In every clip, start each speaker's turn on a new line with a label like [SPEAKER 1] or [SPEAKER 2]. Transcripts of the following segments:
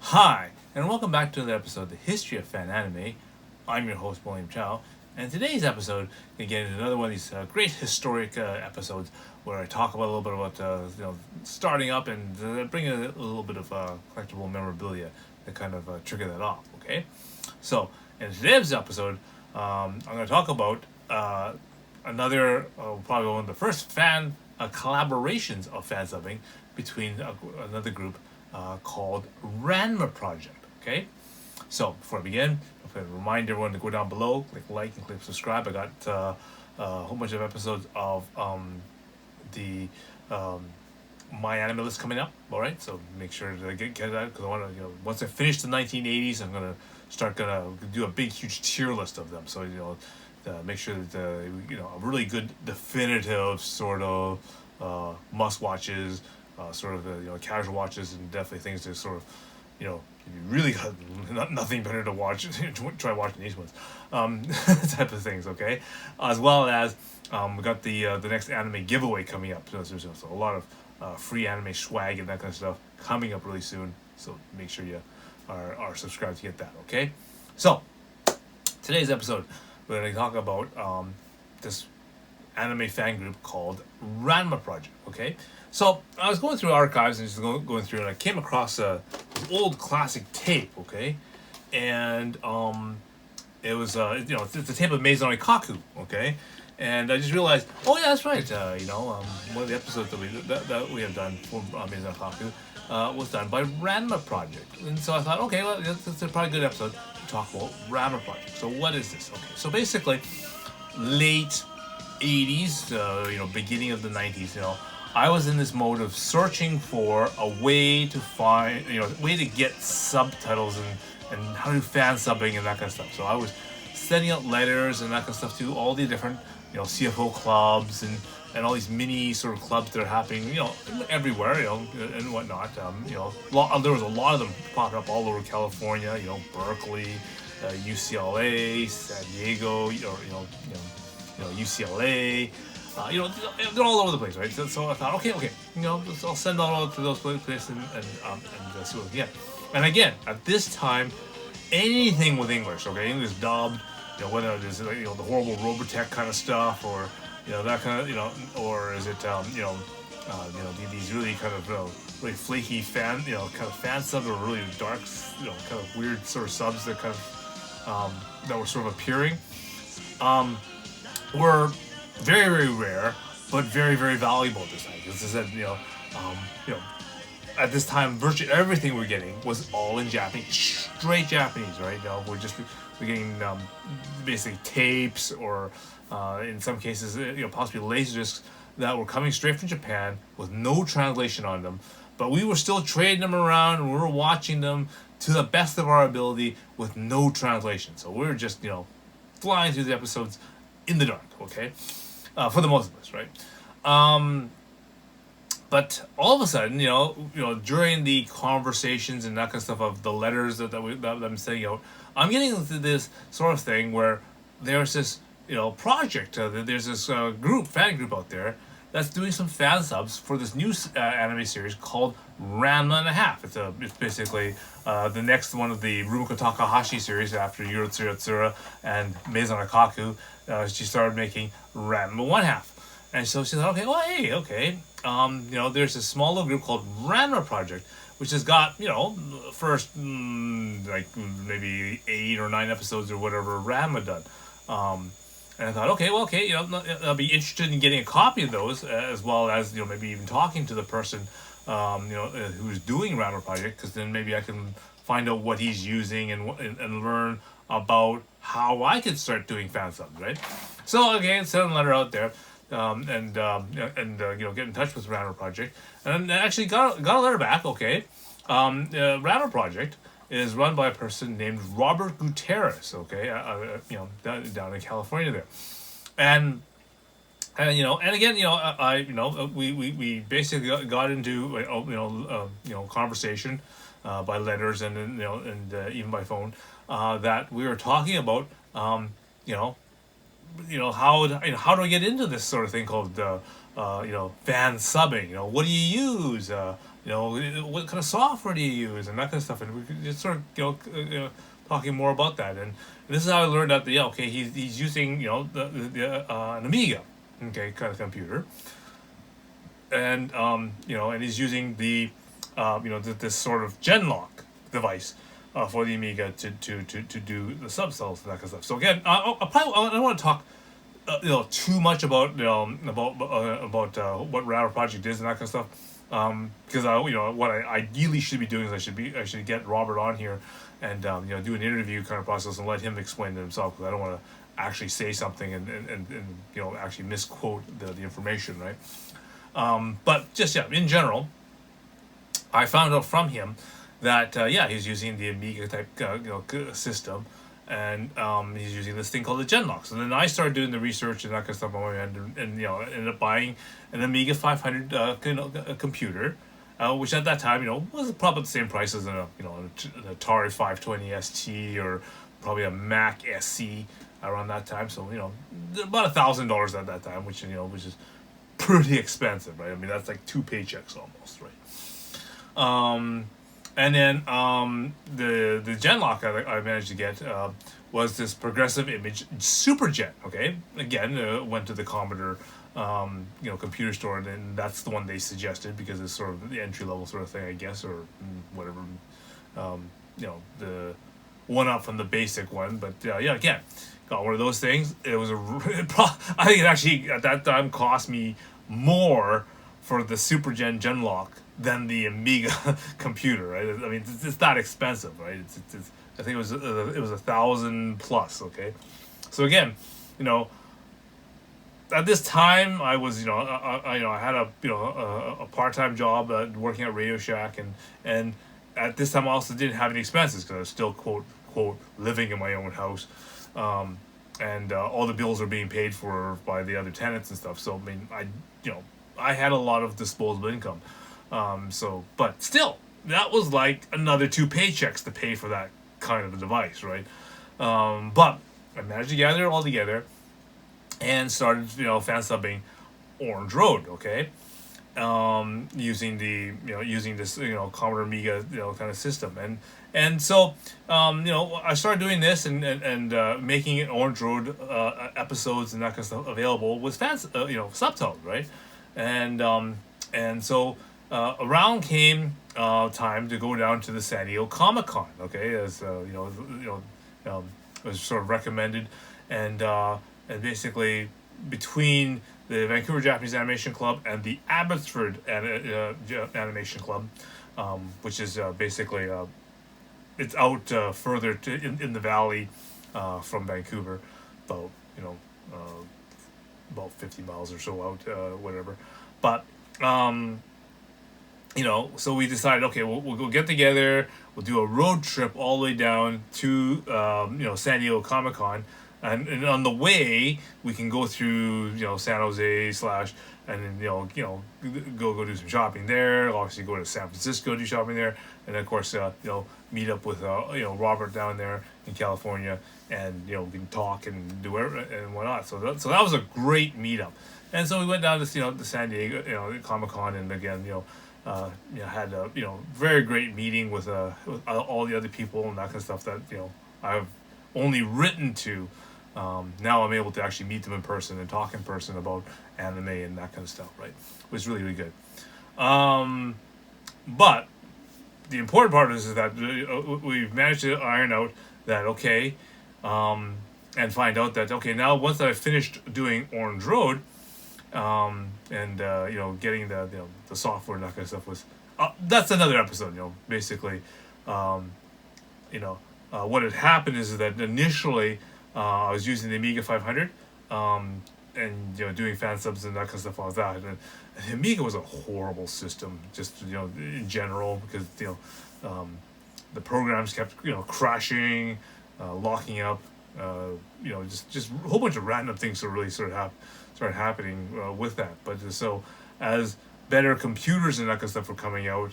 [SPEAKER 1] Hi, and welcome back to another episode of the History of Fan Anime. I'm your host, William Chow, and today's episode, we get into another one of these great historic episodes where I talk about a little bit about starting up and bring a little bit of collectible memorabilia that kind of trigger that off. Okay, so in today's episode, I'm going to talk about another probably one of the first fan collaborations of Fansubbing between another group called Ranma Project. Okay, so before I begin, I'm going to remind everyone to go down below, click like and click subscribe. I got a whole bunch of episodes of the my anime list coming up. All right, so make sure to get that because I want to once I finish the 1980s, I'm gonna do a big huge tier list of them. So make sure that a really good definitive sort of must watches, sort of casual watches, and definitely things to sort of if you really got nothing better to watch, try watching these ones, type of things. Okay, as well as we got the next anime giveaway coming up. So there's a lot of free anime swag and that kind of stuff coming up really soon. So make sure you are subscribed to get that. Okay, so today's episode we're going to talk about this anime fan group called Ranma Project. Okay, so I was going through archives and just going through, and I came across a old classic tape. Okay, and it was it's a tape of Maison Ikkoku. Okay, and I just realized, oh yeah, that's right. One of the episodes that we have done for Maison Ikkoku was done by Ranma Project, and so I thought, okay, well, that's a probably good episode to talk about Ranma Project. So what is this? Okay, so basically, late 80s, beginning of the 90s, I was in this mode of searching for a way to find, way to get subtitles and how to do fan subbing and that kind of stuff. So I was sending out letters and that kind of stuff to all the different, CFO clubs and all these mini sort of clubs that are happening, everywhere, and whatnot. There was a lot of them popping up all over California, Berkeley, UCLA, San Diego, UCLA, they're all over the place, right? So I thought, okay, I'll send all to those places and see what we get. And again, at this time, anything with English, okay, English dubbed, whether it is the horrible Robotech kind of stuff, or that kind of, or is it these really kind of really flaky fan, kind of fan subs, or really dark, kind of weird sort of subs that kind of that were sort of appearing. Were very, very rare, but very, very valuable at this time. As I said, at this time, virtually everything we're getting was all in Japanese, straight Japanese, right? We're getting basically tapes, or in some cases, possibly laserdiscs that were coming straight from Japan with no translation on them. But we were still trading them around, and we were watching them to the best of our ability with no translation. So we were just, flying through the episodes in the dark, okay, for the most of us, right? But all of a sudden, during the conversations and that kind of stuff of the letters that I'm sending out, I'm getting into this sort of thing where there's this, project. There's this fan group out there that's doing some fan subs for this new anime series called Ranma and a Half. It's basically the next one of the Rumiko Takahashi series after Yuritsura Yatsura and Maison Ikkoku. She started making Ranma 1/2. And so she thought, okay, well, hey, okay. There's a small little group called Ranma Project, which has got, first, like maybe 8 or 9 episodes or whatever Ranma done. And I thought, okay, I'll be interested in getting a copy of those, as well as, maybe even talking to the person, who's doing Ranma Project, because then maybe I can find out what he's using and learn about how I could start doing fan subs, right? So again, send a letter out there, and get in touch with Ranma Project, and I actually got a letter back. Okay, Ranma Project is run by a person named Robert Gutierrez. Okay, down in California there, and again, we basically got into conversation by letters and even by phone, that we were talking about how how do I get into this sort of thing called fan subbing? What do you use? what kind of software do you use and that kind of stuff, and we could just sort of talking more about that, and this is how I learned that okay, he's using an Amiga, okay, kind of computer, and and he's using the this sort of Genlock device for the Amiga to do the subcells and that kind of stuff. So again, I don't want to talk too much about what Ranma Project is and that kind of stuff, because what I ideally should be doing is I should get Robert on here and do an interview kind of process and let him explain it himself, because I don't want to actually say something and actually misquote the information, right? But just in general, I found out from him that he's using the Amiga type system, and he's using this thing called the Genlock. So then I started doing the research and that kind of stuff on my end, and ended up buying an Amiga 500 computer, which at that time was probably the same price as an Atari 520 ST or probably a Mac SC around that time. So about $1,000 at that time, which which is pretty expensive, right? I mean, that's like 2 paychecks almost, right? And then the Genlock I managed to get was this Progressive Image Superjet. Okay, again, went to the Commodore computer store, and then that's the one they suggested because it's sort of the entry level sort of thing, I guess, or whatever. The one up from the basic one, but again, got one of those things. It was I think it actually at that time cost me more for the Genlock than the Amiga computer, right? I mean, it's not expensive, right? It's I think it was $1,000 plus. Okay, so again, at this time I was I had a part-time job working at Radio Shack, and at this time I also didn't have any expenses because I was still quote living in my own house, and all the bills are being paid for by the other tenants and stuff. So I mean, I had a lot of disposable income. But still, that was like another 2 paychecks to pay for that kind of a device, right? But I managed to gather it all together and started, fansubbing Orange Road, okay? Using this, Commodore Amiga, kind of system. And so, I started doing this and making it Orange Road episodes and that kind of stuff available with subtitled, right? And so around came time to go down to the San Diego Comic-Con, okay, as it was sort of recommended, and basically between the Vancouver Japanese Animation Club and the Abbotsford Animation Club, which is basically it's out further in the valley from Vancouver, about about 50 miles or so out, whatever. But so we decided, okay, we'll go get together. We'll do a road trip all the way down to San Diego Comic-Con, and on the way we can go through San Jose / and then go do some shopping there. Obviously go to San Francisco, do shopping there, and then of course meet up with Robert down there in California, and we can talk and do and whatnot. So that was a great meetup. And so we went down to the San Diego Comic-Con, and again had a very great meeting with all the other people and that kind of stuff that I've only written to. Now I'm able to actually meet them in person and talk in person about anime and that kind of stuff, right? It was really, really good. But the important part is that we've managed to iron out that, okay, and find out that, okay, now once I finished doing Orange Road, and getting the software and that kind of stuff was that's another episode. Basically, what had happened is that initially I was using the Amiga 500, and doing fan subs and that kind of stuff like that. And the Amiga was a horrible system, just in general, because the programs kept crashing, locking up, just a whole bunch of random things that really started happening with that. But so as better computers and that kind of stuff were coming out,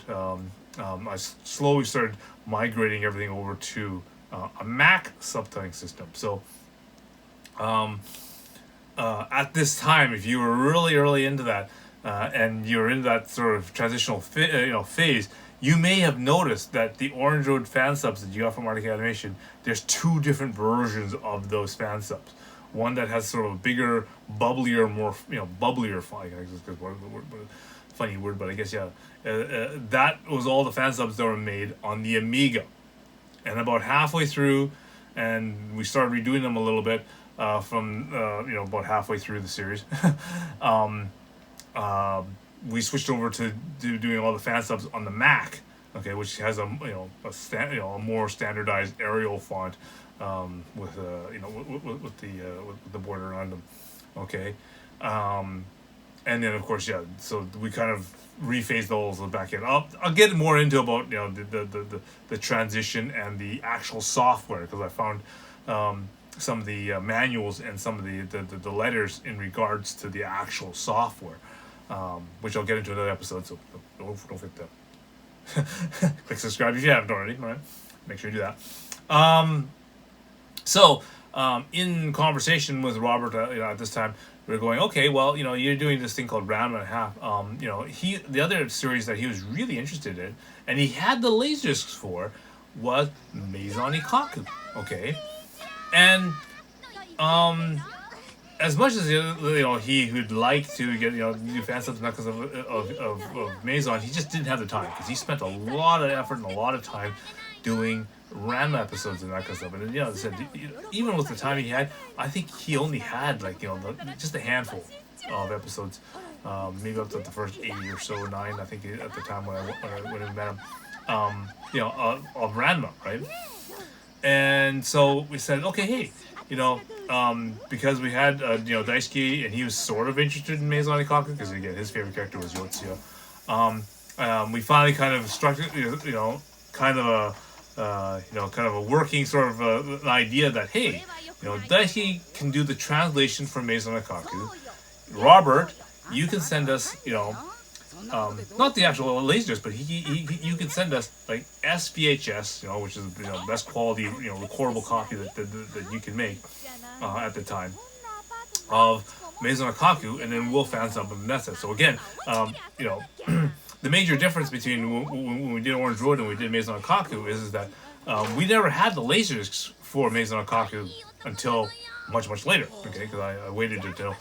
[SPEAKER 1] I slowly started migrating everything over to a Mac subtitling system. So at this time, if you were really early into that, and you're in that sort of transitional phase, you may have noticed that the Orange Road fan subs that you got from Arctic Animation, there's two different versions of those fan subs. One that has sort of a bigger, bubblier, more bubblier font. I guess it's funny word, but I guess that was all the fan subs that were made on the Amiga. And about halfway through, and we started redoing them a little bit from about halfway through the series. We switched over to doing all the fan subs on the Mac, okay, which has a more standardized Arial font with the border around them, okay, and then of course so we kind of rephased those back in. I'll get more into about the transition and the actual software, because I found some of the manuals and some of the letters in regards to the actual software. Which I'll get into another episode, so don't forget to click subscribe if you haven't already. All right, make sure you do that. In conversation with Robert, at this time, we were going, okay, well, you're doing this thing called Ranma and a Half. The other series that he was really interested in, and he had the laserdiscs for, was Maison Ikkoku. Okay, and as much as he would like to get do fan subs because of Maison, he just didn't have the time, because he spent a lot of effort and a lot of time doing Ranma episodes and that kind of stuff. And as I said, even with the time he had, I think he only had just a handful of episodes, maybe up to the first 8 or so, 9, I think, at the time when I met him, of Ranma, right? And so we said, okay, hey, because we had Daisuke, and he was sort of interested in Maison Ikkoku, because again his favorite character was Yotsuya. We finally kind of structured kind of a working sort of an idea that, hey, Daisuke can do the translation for Maison Ikkoku. Robert, you can send us not the actual laserdisc, but you can send us like SVHS, which is best quality recordable copy that you can make at the time of Maison Ikkoku, and then we'll fan sub them, and that's it. So again, the major difference between when we did Orange Road and we did Maison Ikkoku is that we never had the laserdiscs for Maison Ikkoku until much later. Okay, because I waited until.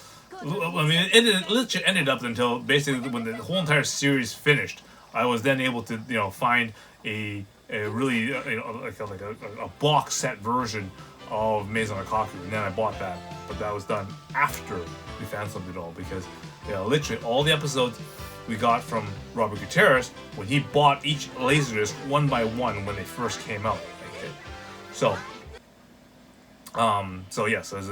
[SPEAKER 1] I mean, it literally ended up until basically when the whole entire series finished. I was then able to find a really like a box set version of Maison Ikkoku, and then I bought that. But that was done after we fan subbed it all, because literally all the episodes we got from Robert Gutierrez when he bought each laserdisc one by one when they first came out. Okay, so. So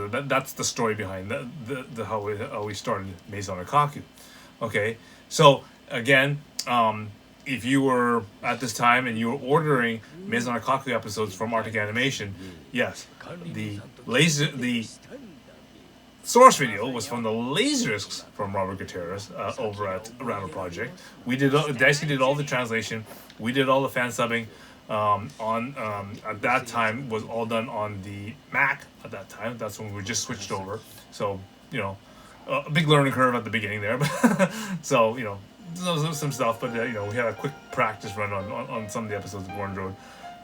[SPEAKER 1] that's the story behind the how we started Maison Ikkoku. Okay, so again, if you were at this time and you were ordering Maison Ikkoku episodes from Arctic Animation, yes, the source video was from the laserdiscs from Robert Gutierrez over at Ranma Project. Daisuke did all the translation. We did all the fan subbing. At that time was all done on the Mac. At that time, that's when we just switched over. So a big learning curve at the beginning there, but so some stuff. But we had a quick practice run on some of the episodes of Orange Road,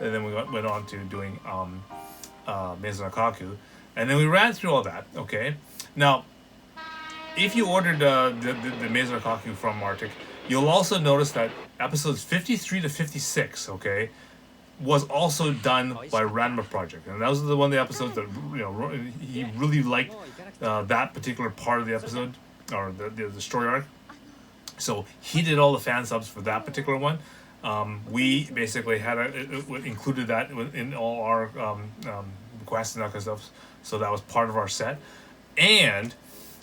[SPEAKER 1] and then we went on to doing Maison Ikkoku, and then we ran through all that. Okay, now if you ordered the Maison Ikkoku from Arctic, you'll also notice that episodes 53 to 56, okay, was also done by Ranma Project, and those are the episodes that he really liked that particular part of the episode, or the story arc. So he did all the fan subs for that particular one. We basically had included that in all our requests and that kind of stuff. So that was part of our set. And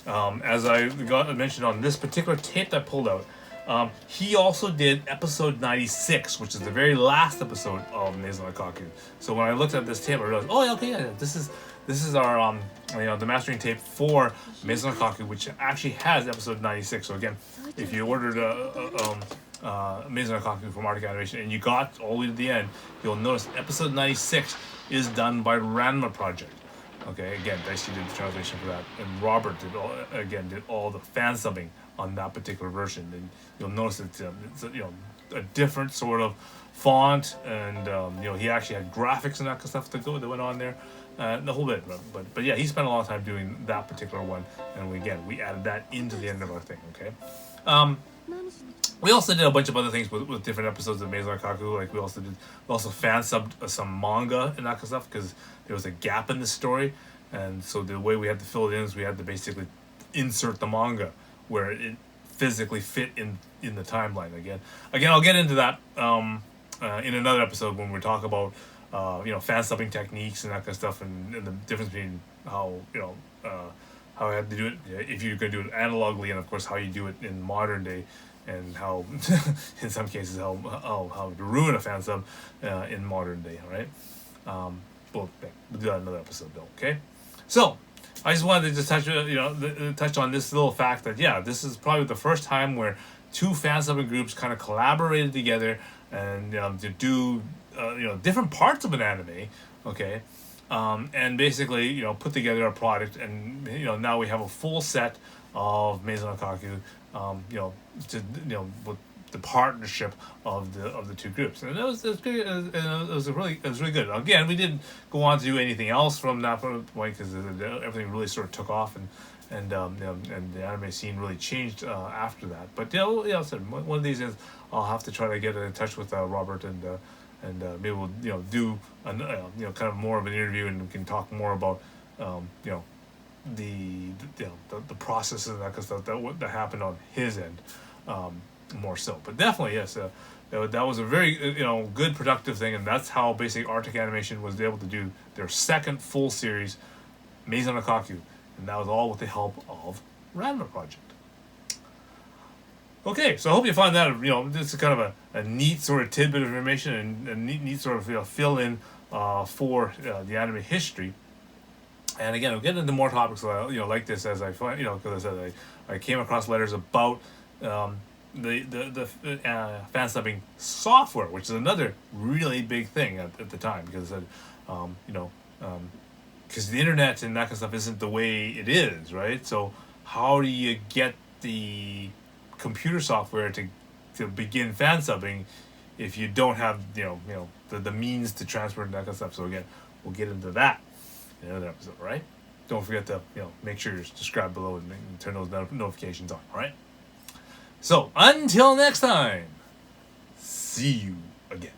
[SPEAKER 1] as I mentioned on this particular tape that I pulled out, he also did episode 96, which is the very last episode of Maison Ikkoku. So when I looked at this tape, I realized, this is our the mastering tape for Maison Ikkoku, which actually has episode 96. So again, if you ordered Maison Ikkoku from Arctic Animation and you got all the way to the end, you'll notice episode 96 is done by Ranma Project. Okay, again, Daisuke did the translation for that, and Robert did all the fan subbing on that particular version. And you'll notice it's a different sort of font, and he actually had graphics and that kind of stuff that went on there, the whole bit. But yeah, he spent a lot of time doing that particular one, and we added that into the end of our thing. Okay. We also did a bunch of other things with different episodes of Maison Ikkoku. Like we also fan subbed some manga and that kind of stuff because there was a gap in the story, and so the way we had to fill it in is we had to basically insert the manga where it physically fit in the timeline. Again, I'll get into that in another episode when we talk about fan subbing techniques and that kind of stuff, and the difference between how how I had to do it if you're going to do it analogically, and of course how you do it in modern day, and how in some cases how to ruin a fan sub in modern day. All right. We'll do that in another episode though. Okay. So I just wanted to just touch on this little fact that this is probably the first time where two fan subbing groups kind of collaborated together and to do different parts of an anime. Okay. And basically, put together a product, and now we have a full set of Maison Ikkoku, with the partnership of the two groups, and it was good. It was really good. Again, we didn't go on to do anything else from that point because everything really sort of took off, and the anime scene really changed after that. But I said one of these days I'll have to try to get in touch with Robert and maybe we'll do kind of more of an interview, and we can talk more about the process and that kind of stuff that happened on his end, more so. But definitely yes, that was a very good productive thing, and that's how basically Arctic Animation was able to do their second full series, Maison Ikkoku, and that was all with the help of Ranma Project. Okay, so I hope you find that this is kind of a neat sort of tidbit of information and a neat sort of fill in for the anime history. And again, I'll get into more topics like this as I find because I said I came across letters about the fan subbing software, which is another really big thing at the time, because I said because the internet and that kind of stuff isn't the way it is, right? So how do you get the computer software to begin fan subbing if you don't have the means to transfer and that kind of stuff? So again, we'll get into that in another episode, right? Don't forget to make sure you're subscribed below and turn those notifications on, all right? So until next time, see you again.